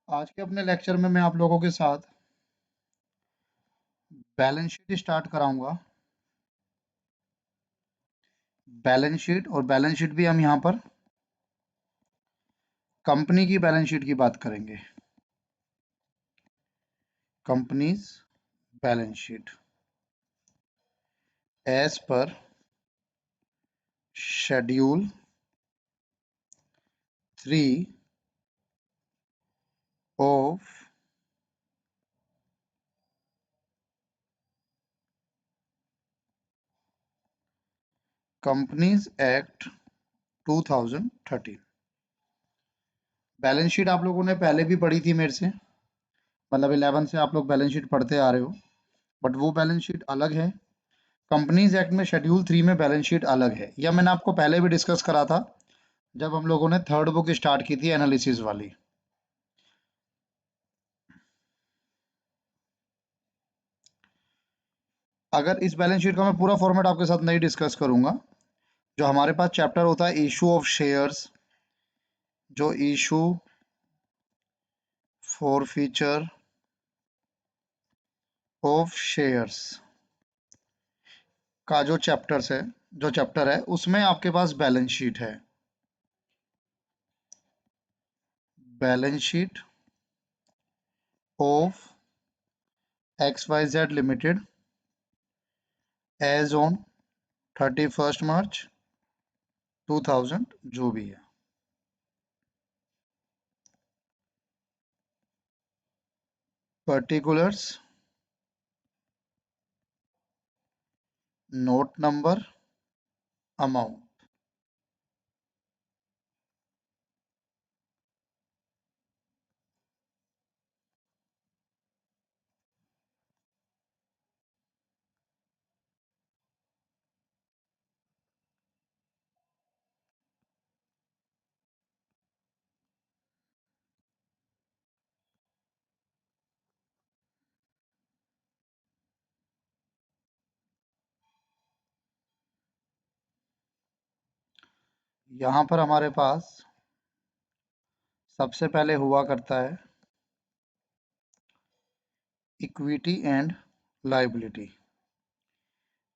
आज के अपने लेक्चर में मैं आप लोगों के साथ बैलेंस शीट स्टार्ट कराऊंगा। बैलेंस शीट और बैलेंस शीट भी हम यहाँ पर कंपनी की बैलेंस शीट की बात करेंगे। Companies balance sheet as per schedule 3 of companies act 2013। Balance sheet आप लोगों ने पहले भी पढ़ी थी मेरे से, मतलब 11 से आप लोग बैलेंस शीट पढ़ते आ रहे हो, बट वो बैलेंस शीट अलग है। कंपनीज एक्ट में शेड्यूल 3 में बैलेंस शीट अलग है। यह मैंने आपको पहले भी डिस्कस करा था जब हम लोगों ने थर्ड बुक स्टार्ट की थी एनालिसिस वाली। अगर इस बैलेंस शीट का मैं पूरा फॉर्मेट आपके साथ नहीं डिस्कस करूंगा, जो हमारे पास चैप्टर होता है इशू ऑफ शेयर्स, जो issue for feature of shares का जो चैप्टर है उसमें आपके पास बैलेंस शीट है। Balance sheet of X Y Z limited as on 31 March 2000 जो भी है। Particulars, note number, amount. यहाँ पर हमारे पास सबसे पहले हुआ करता है equity and liability.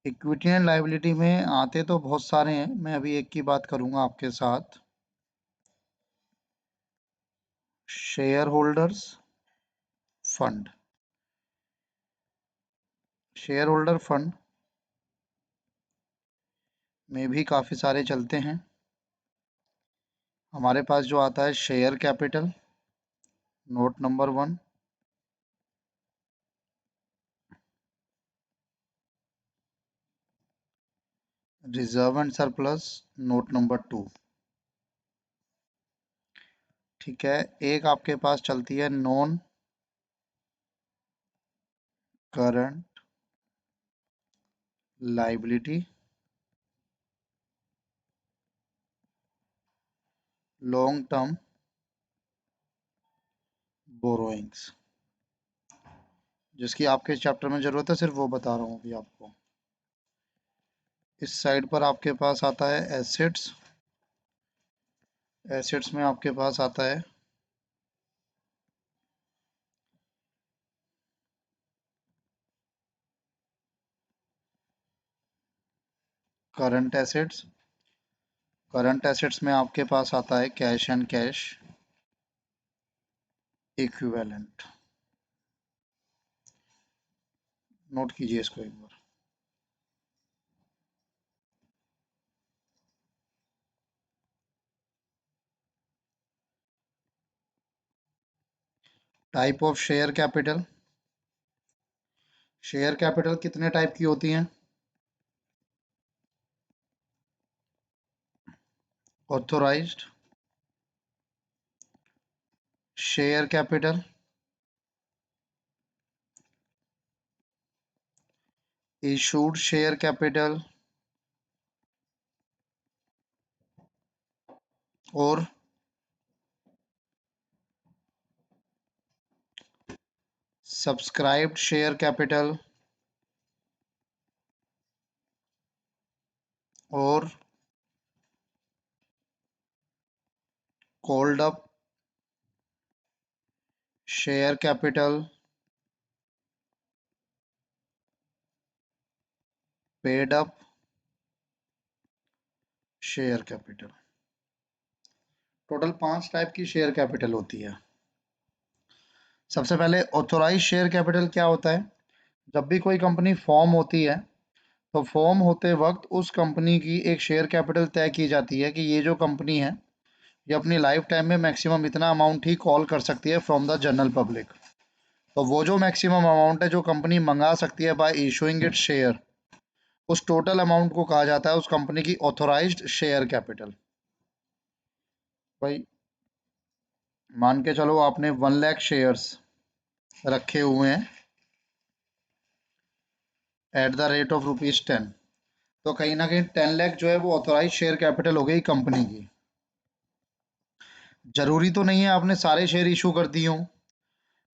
Equity and liability में आते तो बहुत सारे हैं, मैं अभी एक की बात करूंगा आपके साथ। Share holders fund. Share holder fund में भी काफ़ी सारे चलते हैं। हमारे पास जो आता है share capital, note number 1। Reserve and surplus, note number 2। ठीक है, एक आपके पास चलती है non current liability, long term borrowings. जिसकी आपके चैप्टर में ज़रूरत है सिर्फ वो बता रहा हूँ अभी आपको। इस साइड पर आपके पास आता है एसेट्स। एसेट्स में आपके पास आता है करंट एसेट्स। करंट एसेट्स में आपके पास आता है cash and cash equivalent. Note कीजिए इसको एक बार। Type of share capital. Share capital कितने टाइप की होती हैं? Authorised share capital, issued share capital और सब्सक्राइब्ड शेयर कैपिटल और called up share capital, paid up share capital. Total 5 type की शेयर कैपिटल होती है। सबसे पहले ऑथोराइज शेयर कैपिटल क्या होता है? जब भी कोई कंपनी फॉर्म होती है तो फॉर्म होते वक्त उस कंपनी की एक शेयर कैपिटल तय की जाती है कि ये जो कंपनी है ये अपनी लाइफ टाइम में मैक्सिमम इतना अमाउंट ही कॉल कर सकती है फ्रॉम द जनरल पब्लिक। तो वो जो मैक्सिमम अमाउंट है जो कंपनी मंगा सकती है बाय इशूइंग इट शेयर, उस टोटल अमाउंट को कहा जाता है उस कंपनी की ऑथोराइज्ड शेयर कैपिटल। भाई मान के चलो आपने 1 लाख शेयर्स रखे हुए हैं एट द रेट ऑफ ₹10, तो कहीं ना कहीं 10 लाख जो है वो ऑथोराइज शेयर कैपिटल हो गई कंपनी की। जरूरी तो नहीं है आपने सारे शेयर इशू कर दिए हों।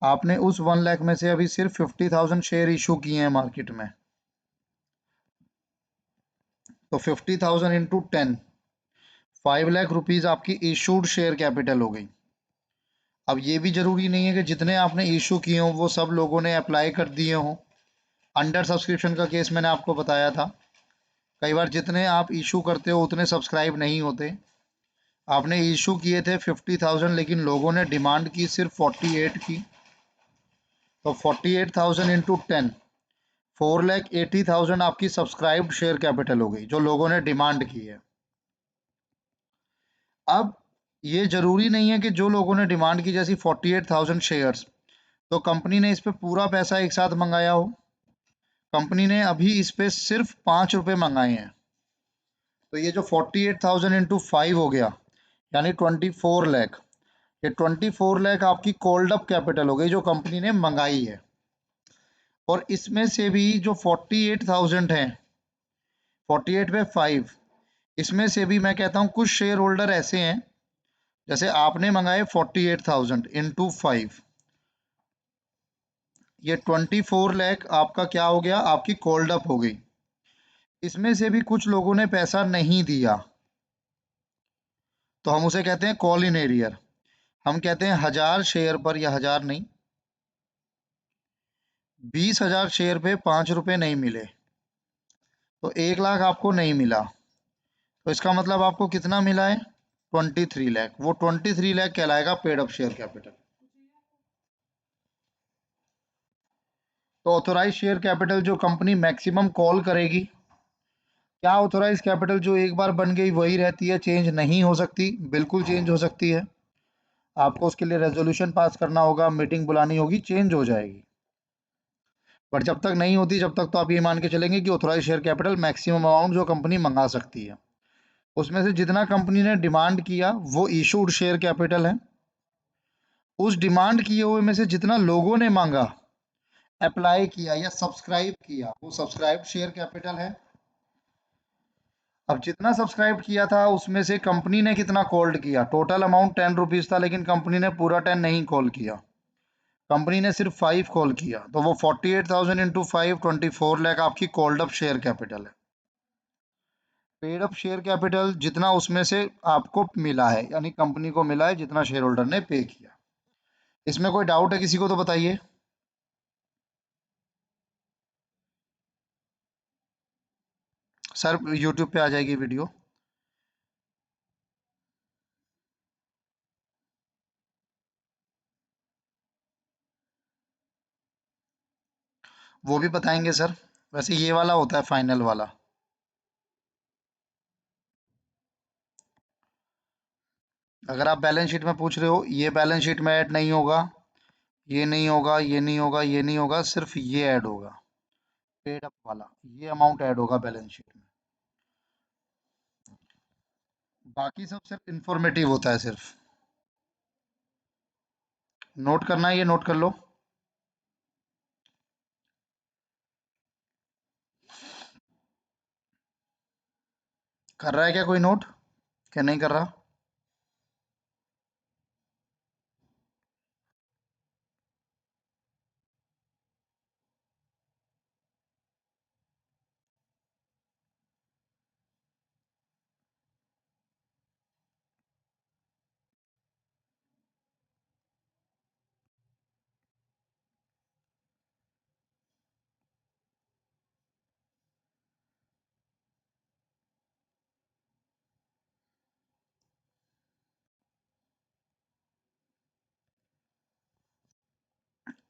आपने उस 1 लाख में से अभी सिर्फ 50,000 शेयर इशू किए हैं मार्केट में, तो 50,000 इंटू 10, 5 लाख रुपीज आपकी इशूड शेयर कैपिटल हो गई। अब ये भी जरूरी नहीं है कि जितने आपने इशू किए हों वो सब लोगों ने अप्लाई कर दिए हों। अंडर सब्सक्रिप्शन का केस मैंने आपको बताया था, कई बार जितने आप इशू करते हो उतने सब्सक्राइब नहीं होते। आपने इशू किए थे 50,000 लेकिन लोगों ने डिमांड की सिर्फ 48 की, तो 48,000 इंटू 10, 4,80,000 आपकी सब्सक्राइब्ड शेयर कैपिटल हो गई जो लोगों ने डिमांड की है। अब ये जरूरी नहीं है कि जो लोगों ने डिमांड की जैसी 48,000 शेयर्स, तो कंपनी ने इस पे पूरा पैसा एक साथ मंगाया हो। कंपनी ने अभी इस पे सिर्फ ₹5 मंगाए हैं, तो ये जो 48,000 इंटू 5 हो गया यानी 24 लाख। ये 24 लाख आपकी कॉल्ड अप कैपिटल हो गई जो कंपनी ने मंगाई है। और इसमें से भी जो 48,000 है, 48 पे 5, इसमें से भी मैं कहता हूँ कुछ शेयर होल्डर ऐसे हैं, जैसे आपने मंगाए 48,000 इंटू 5, ये 24 लाख आपका क्या हो गया, आपकी कॉल्ड अप हो गई। इसमें से भी कुछ लोगों ने पैसा नहीं दिया, तो हम उसे कहते हैं कॉल इन एरियर। हम कहते हैं 1,000 शेयर पर, या 1,000 नहीं, 20,000 शेयर पे ₹5 नहीं मिले, तो 1 लाख आपको नहीं मिला। तो इसका मतलब आपको कितना मिला है? 23 लाख। वो 23 लाख कहलाएगा पेड अप शेयर कैपिटल। तो ऑथोराइज शेयर कैपिटल जो कंपनी मैक्सिमम कॉल करेगी, क्या ऑथोराइज कैपिटल जो एक बार बन गई वही रहती है, चेंज नहीं हो सकती? बिल्कुल चेंज हो सकती है। आपको उसके लिए रेजोल्यूशन पास करना होगा, मीटिंग बुलानी होगी, चेंज हो जाएगी। बट जब तक नहीं होती जब तक तो आप ये मान के चलेंगे कि authorize share capital maximum amount जो कंपनी मंगा सकती है, उसमें से जितना कंपनी ने डिमांड किया वो इशूड शेयर कैपिटल है। उस डिमांड किए हुए में से जितना लोगों ने मांगा, अप्लाई किया या सब्सक्राइब किया, वो सब्सक्राइब शेयर कैपिटल है। अब जितना सब्सक्राइब किया था उसमें से कंपनी ने कितना कॉल्ड किया, टोटल अमाउंट ₹10 था लेकिन कंपनी ने पूरा 10 नहीं कॉल किया, कंपनी ने सिर्फ 5 कॉल किया, तो वो 48,000 इंटू 5, 24 लाख आपकी कॉल्ड अप शेयर कैपिटल है। पेड अप शेयर कैपिटल जितना उसमें से आपको मिला है, यानी कंपनी को मिला है जितना शेयर होल्डर ने पे किया। इसमें कोई डाउट है किसी को तो बताइए। सर यूट्यूब पे आ जाएगी वीडियो। वो भी बताएंगे सर। वैसे ये वाला होता है फाइनल वाला। अगर आप बैलेंस शीट में पूछ रहे हो, ये बैलेंस शीट में ऐड नहीं होगा, ये नहीं होगा, ये नहीं होगा, ये नहीं होगा, सिर्फ ये ऐड होगा, पेड अप वाला, ये अमाउंट ऐड होगा बैलेंस शीट में। बाकी सब सिर्फ इंफॉर्मेटिव होता है सिर्फ। नोट करना है, ये नोट कर लो। कर रहा है क्या कोई नोट, क्या नहीं कर रहा?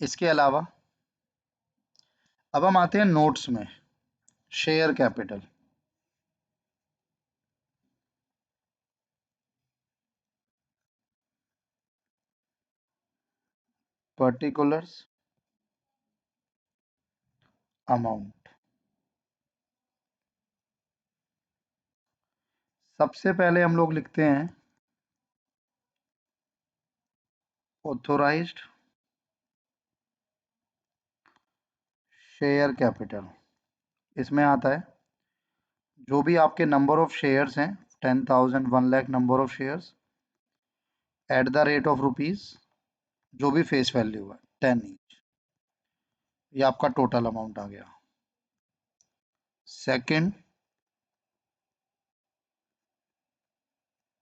इसके अलावा अब हम आते हैं नोट्स में। Share capital, particulars, amount. सबसे पहले हम लोग लिखते हैं ऑथोराइज्ड शेयर कैपिटल। इसमें आता है जो भी आपके नंबर ऑफ शेयर्स हैं, 10,000, 1 lakh number of shares at the rate of rupees, जो भी फेस वैल्यू है 10 ईच, ये आपका टोटल अमाउंट आ गया। सेकंड,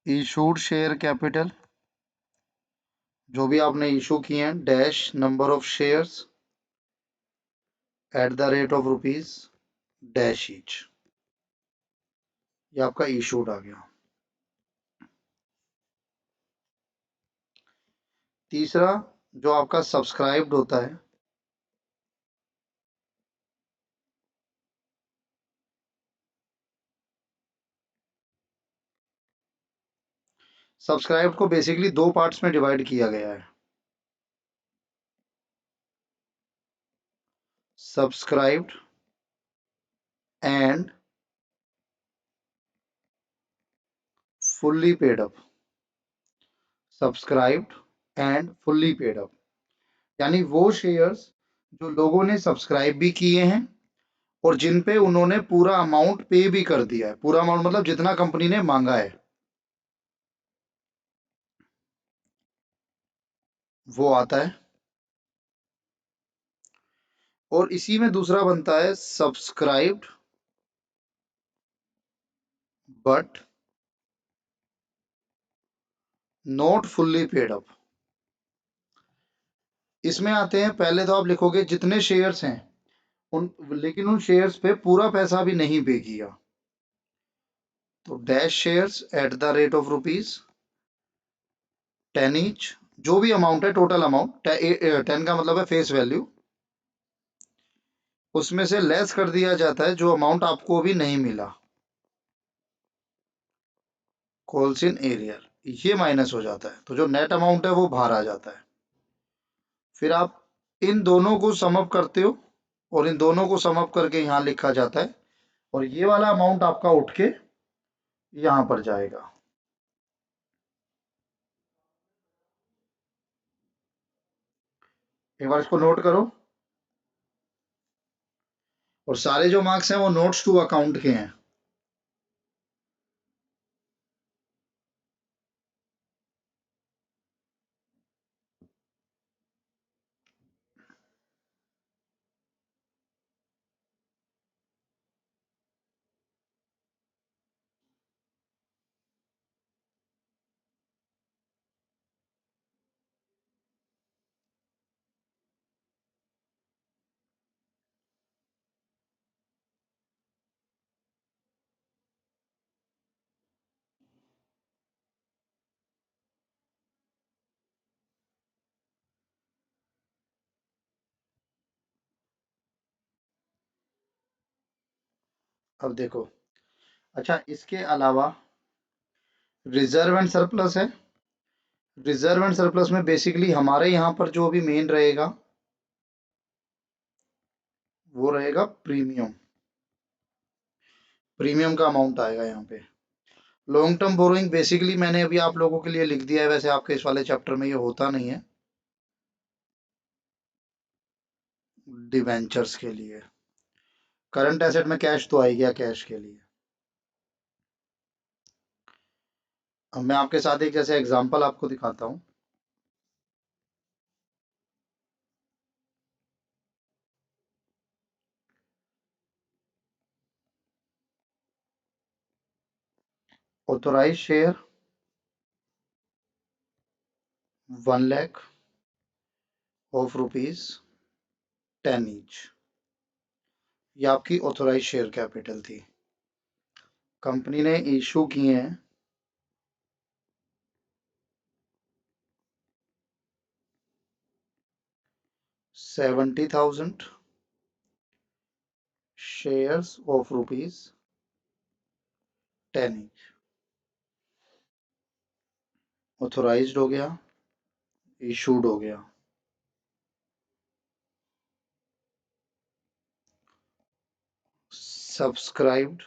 इशूड शेयर कैपिटल, जो भी आपने इशू किए हैं, dash number of shares at the rate of rupees dash each, ये आपका इशूड आ गया। तीसरा, जो आपका सब्सक्राइब्ड होता है, सब्सक्राइब्ड को बेसिकली दो पार्ट्स में डिवाइड किया गया है, subscribed and fully paid up. Subscribed and fully paid up यानी वो शेयर्स जो लोगों ने सब्सक्राइब भी किए हैं और जिन पे उन्होंने पूरा अमाउंट पे भी कर दिया है। पूरा अमाउंट मतलब जितना कंपनी ने मांगा है, वो आता है। और इसी में दूसरा बनता है subscribed but not fully paid up. इसमें आते हैं, पहले तो आप लिखोगे जितने शेयर्स हैं उन, लेकिन उन शेयर्स पे पूरा पैसा भी नहीं पे किया, तो dash shares at the rate of rupees 10 each, जो भी अमाउंट है, टोटल अमाउंट 10 का मतलब है फेस वैल्यू, उसमें से लेस कर दिया जाता है जो अमाउंट आपको अभी नहीं मिला, कॉल्स इन एरियर, ये माइनस हो जाता है, तो जो नेट अमाउंट है वो बाहर आ जाता है। फिर आप इन दोनों को सम अप करते हो और इन दोनों को सम अप करके यहाँ लिखा जाता है, और ये वाला अमाउंट आपका उठ के यहाँ पर जाएगा। एक बार इसको नोट करो, और सारे जो मार्क्स हैं वो नोट्स टू अकाउंट के हैं। अब देखो, अच्छा इसके अलावा रिजर्व एंड सरप्लस है। रिजर्व एंड सरप्लस में बेसिकली हमारे यहाँ पर जो भी मेन रहेगा वो रहेगा प्रीमियम। प्रीमियम का अमाउंट आएगा यहाँ पे। लॉन्ग टर्म बोरोइंग बेसिकली मैंने अभी आप लोगों के लिए लिख दिया है, वैसे आपके इस वाले चैप्टर में ये होता नहीं है, डिवेंचर्स के लिए। करंट एसेट में कैश तो आ ही गया, कैश के लिए। अब मैं आपके साथ एक जैसे एग्जांपल आपको दिखाता हूँ। Authorize share 1 lakh of rupees 10 each, ये आपकी ऑथोराइज शेयर कैपिटल थी। कंपनी ने इशू किए हैं 70,000 shares of rupees 10 each। Authorized हो गया, इशूड हो गया। सब्सक्राइब्ड,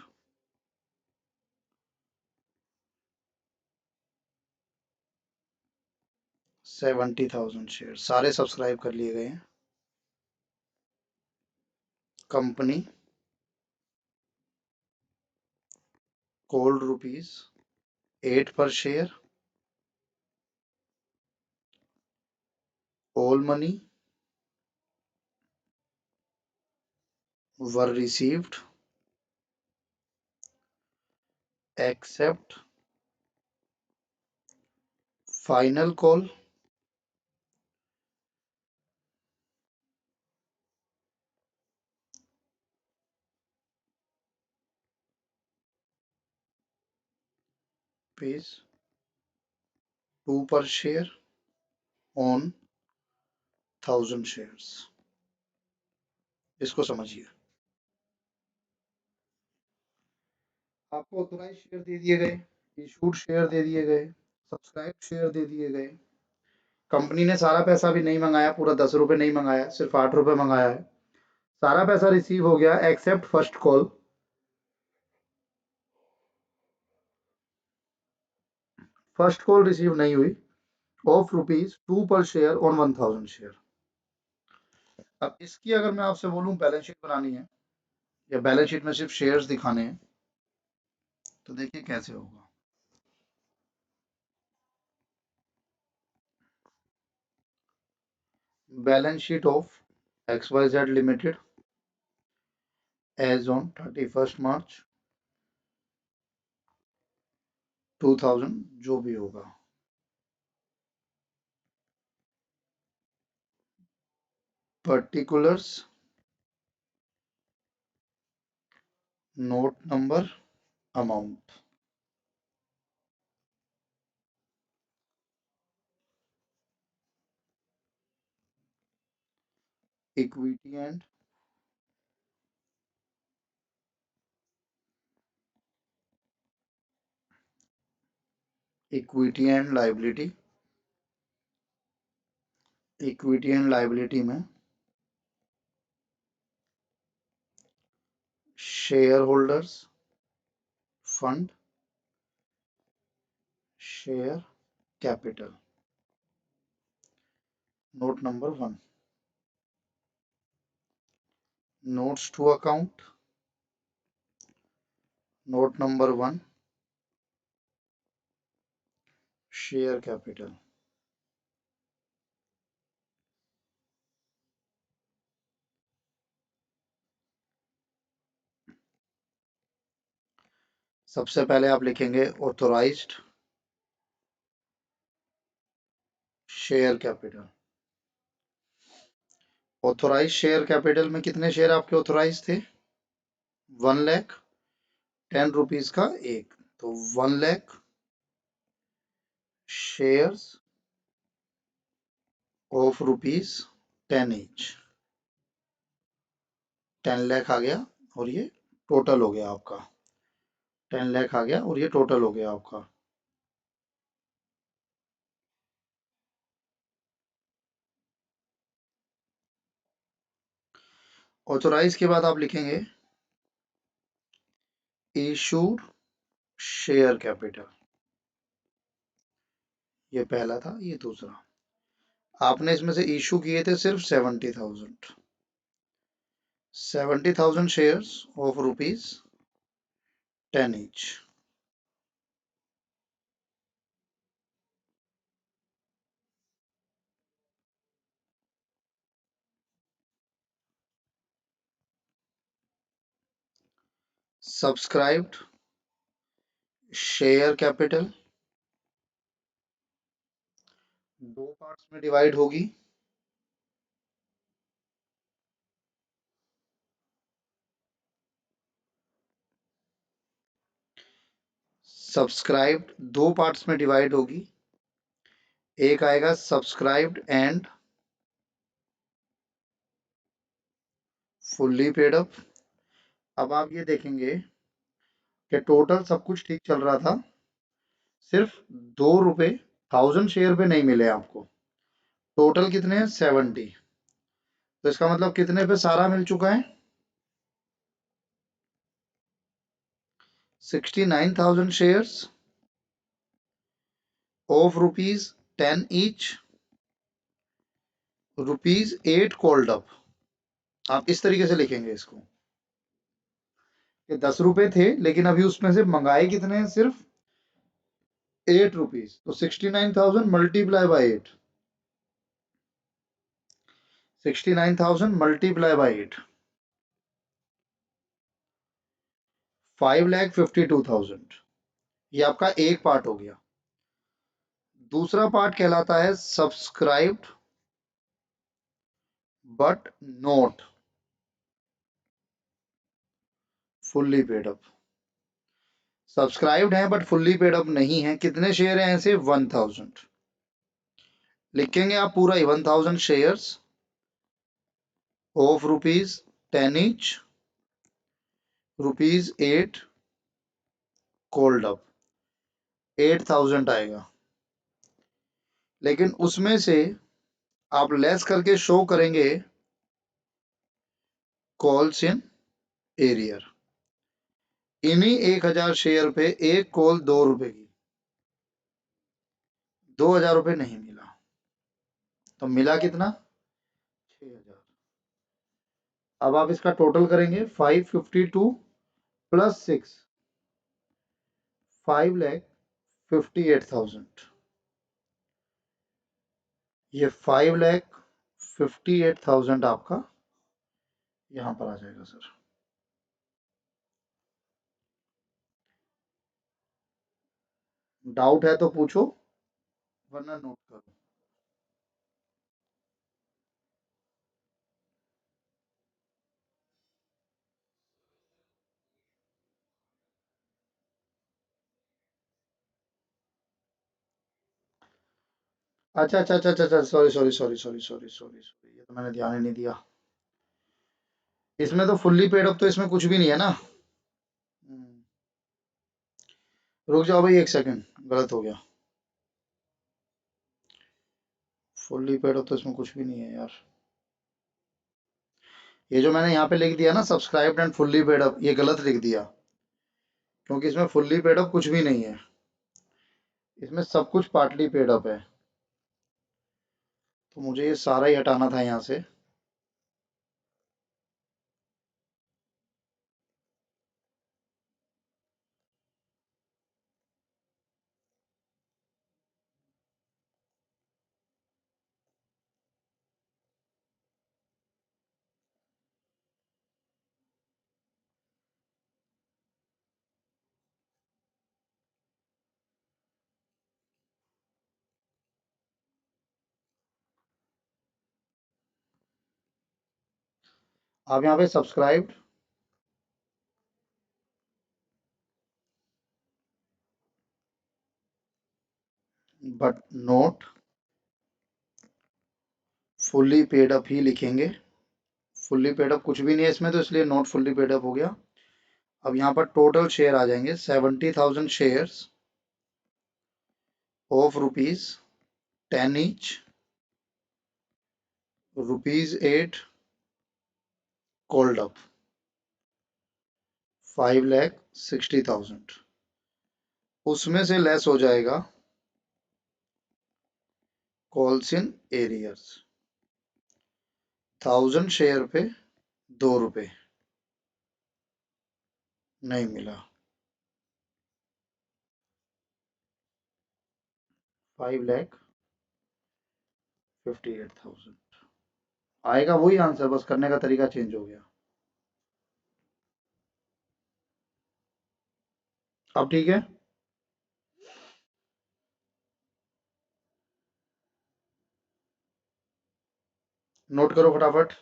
70,000 शेयर सारे सब्सक्राइब कर लिए गए हैं। कंपनी कोल्ड रुपीज 8 पर share, all money were received except final call pays 2 per share on 1000 shares। इसको समझिए। आपको ऑथोराइज शेयर दे दिए गए, इशूड शेयर दे दिए गए, सब्सक्राइब शेयर दे दिए गए। कंपनी ने सारा पैसा भी नहीं मंगाया, पूरा 10 रुपए नहीं मंगाया, सिर्फ 8 रुपए मंगाया है। सारा पैसा रिसीव हो गया accept first call. First call receive नहीं हुई ऑफ रुपीज 2 पर शेयर ऑन 1000 शेयर। अब इसकी अगर मैं आपसे बोलूं बैलेंस शीट बनानी है या बैलेंस शीट में सिर्फ शेयर्स दिखाने हैं, तो देखिए कैसे होगा। Balance sheet of XYZ limited as on 31 March 2000 जो भी होगा। Particulars note number amount. Equity and equity and liability. Equity and liability में shareholders fund, share capital. Note number 1, notes to account. Note number 1, share capital. सबसे पहले आप लिखेंगे authorised share capital. Authorise share capital में कितने share आपके authorise थे? 1,10,000 का एक, तो 1,00,000 shares of rupees 10 each. 10 lakh आ गया और ये टोटल हो गया आपका। 10 लाख आ गया और ये टोटल हो गया आपका। ऑथोराइज के बाद आप लिखेंगे इशूड शेयर कैपिटल। ये पहला था, ये दूसरा। आपने इसमें से इशू किए थे सिर्फ 70,000। 70,000 shares of rupees 10 each. Subscribed share capital 2 parts में डिवाइड होगी। सब्सक्राइब्ड 2 पार्ट्स में डिवाइड होगी। एक आएगा subscribed and fully paid up. अब आप ये देखेंगे कि टोटल सब कुछ ठीक चल रहा था, सिर्फ 2 रुपए 1000 शेयर पे नहीं मिले आपको। टोटल कितने हैं? 70। तो इसका मतलब कितने पे सारा मिल चुका है? 69,000 shares of ₹10 each, ₹8 called up. आप इस तरीके से लिखेंगे इसको कि 10 रुपए थे, लेकिन अभी उसमें से मंगाए कितने हैं? सिर्फ ₹8। तो 69,000 मल्टीप्लाई बाई 8, 69,000 मल्टीप्लाई बाई 8, 5,52,000। ये आपका एक पार्ट हो गया। दूसरा पार्ट कहलाता है subscribed but not fully paid up. Subscribed है बट फुल्ली पेड अप नहीं है। कितने शेयर हैं ऐसे? 1000। लिखेंगे आप पूरा ही, 1000 shares of ₹10 each, ₹8 called up, 8000 आएगा। लेकिन उसमें से आप लेस करके शो करेंगे कॉल्स इन एरियर। इन्हीं 1000 शेयर पे एक कॉल 2 रुपए की, 2000 रुपये नहीं मिला। तो मिला कितना? 6000। अब आप इसका टोटल करेंगे, 552 प्लस 6, 5,58,000। ये 5,58,000 आपका यहाँ पर आ जाएगा सर। डाउट है तो पूछो, वरना नोट करो। अच्छा अच्छा अच्छा अच्छा, sorry sorry sorry sorry sorry sorry sorry, ये तो मैंने ध्यान ही नहीं दिया। इसमें तो फुल्ली पेड अप तो इसमें कुछ भी नहीं है ना। हम्म, रुक जाओ भाई, एक सेकंड, गलत हो गया। फुल्ली पेड अप तो इसमें कुछ भी नहीं है यार। ये जो मैंने यहाँ पे लिख दिया ना, subscribed and fully paid up, ये गलत लिख दिया, क्योंकि इसमें फुल्ली पेड अप कुछ भी नहीं है। इसमें सब कुछ पार्टली पेड अप है। तो मुझे ये सारा ही हटाना था यहाँ से। आप यहाँ पे subscribed but not fully paid up ही लिखेंगे। फुल्ली पेड अप कुछ भी नहीं है इसमें, तो इसलिए नॉट फुल्ली पेड अप हो गया। अब यहाँ पर टोटल शेयर आ जाएंगे, 70,000 shares of ₹10 each, ₹8 called up, 5,60,000। उसमें से लेस हो जाएगा कॉल्स इन एरियर्स। 1000 शेयर पे 2 रुपए नहीं मिला। 5,58,000 आएगा, वही आंसर, बस करने का तरीका चेंज हो गया। अब ठीक है। नोट करो फटाफट।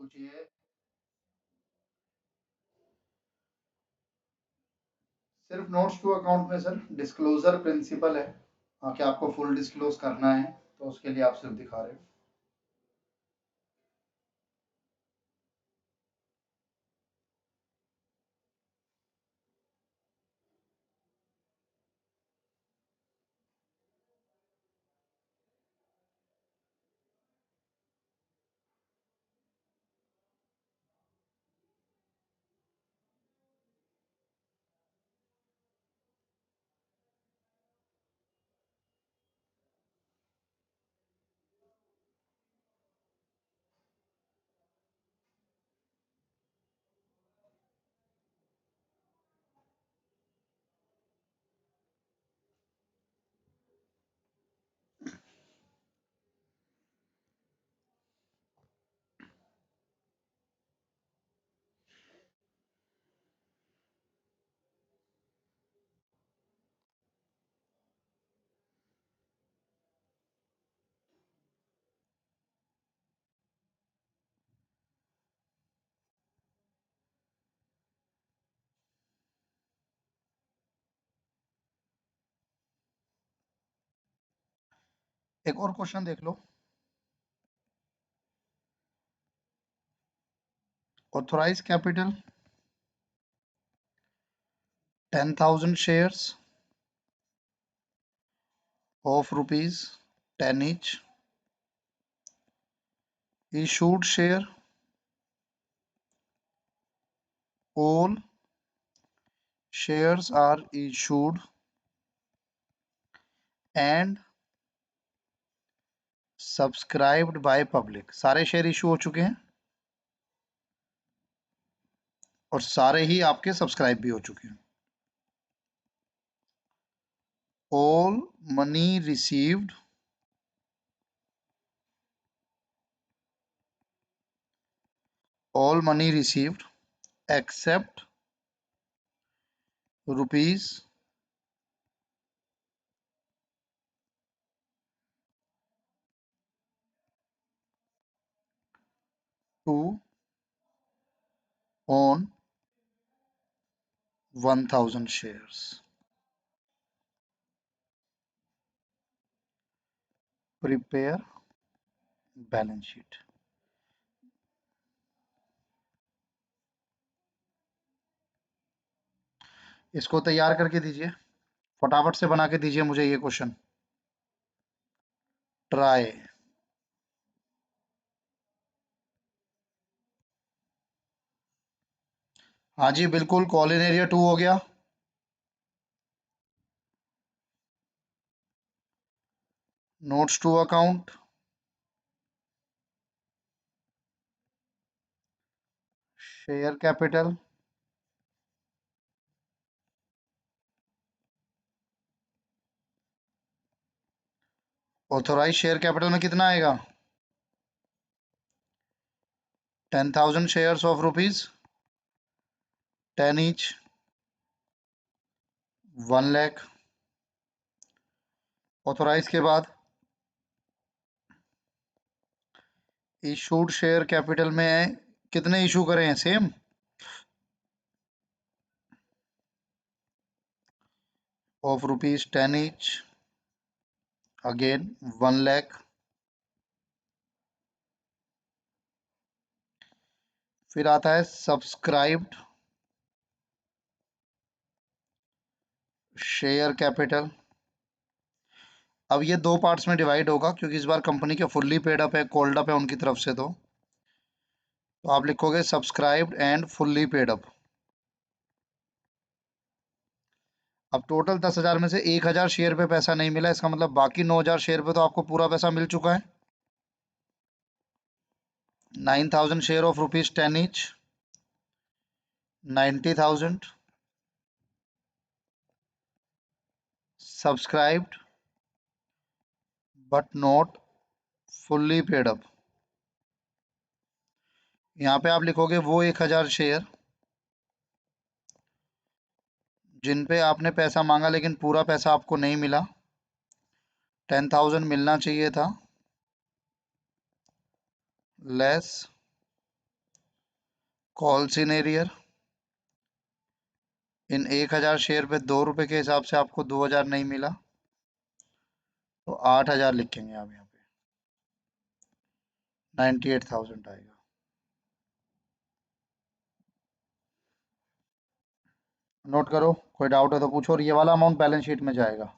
पूछिए। सिर्फ नोट्स टू अकाउंट में सर डिस्क्लोजर प्रिंसिपल है। हाँ, कि आपको फुल डिस्क्लोज करना है तो उसके लिए आप सिर्फ दिखा रहे हो। एक और क्वेश्चन देख लो। Authorise capital 10,000 shares of rupees 10 each. Issued share, all shares are issued and subscribed by public. सारे शेयर इशू हो चुके हैं और सारे ही आपके सब्सक्राइब भी हो चुके हैं। All money received all money received accept rupees 2 on 1,000 shares। Prepare balance sheet. इसको तैयार करके दीजिए, फटाफट से बना के दीजिए मुझे ये क्वेश्चन। ट्राई। हाँ जी बिल्कुल, कॉलिन एरिया 2 हो गया। Notes to account, share capital, authorise share capital में कितना आएगा? 10,000 shares of rupees 10 each, 1 lakh. Authorize के बाद इशूड शेयर कैपिटल में कितने इशू करे हैं? Same. Of rupees 10 each, again 1 lakh. फिर आता है सब्सक्राइब्ड शेयर कैपिटल। अब ये दो पार्ट्स में डिवाइड होगा क्योंकि इस बार कंपनी के फुल्ली पेड अप है, कॉल्ड अप है उनकी तरफ से। तो आप लिखोगे subscribed and fully paid up. अब टोटल 10,000 में से 1,000 शेयर पे पैसा नहीं मिला, इसका मतलब बाकी 9,000 शेयर पे तो आपको पूरा पैसा मिल चुका है। 9,000 share of rupees 10 each, 90,000 subscribed but not fully paid up. यहाँ पे आप लिखोगे वो 1,000 शेयर जिन पे आपने पैसा मांगा लेकिन पूरा पैसा आपको नहीं मिला। 10,000 मिलना चाहिए था, less calls in arrear, in 1000 share पे 2 रुपए के हिसाब से आपको 2000 नहीं मिला, तो 8000 लिखेंगे आप यहाँ पे, 98,000 आएगा। नोट करो, कोई डाउट है तो पूछो, और ये वाला अमाउंट बैलेंस शीट में जाएगा।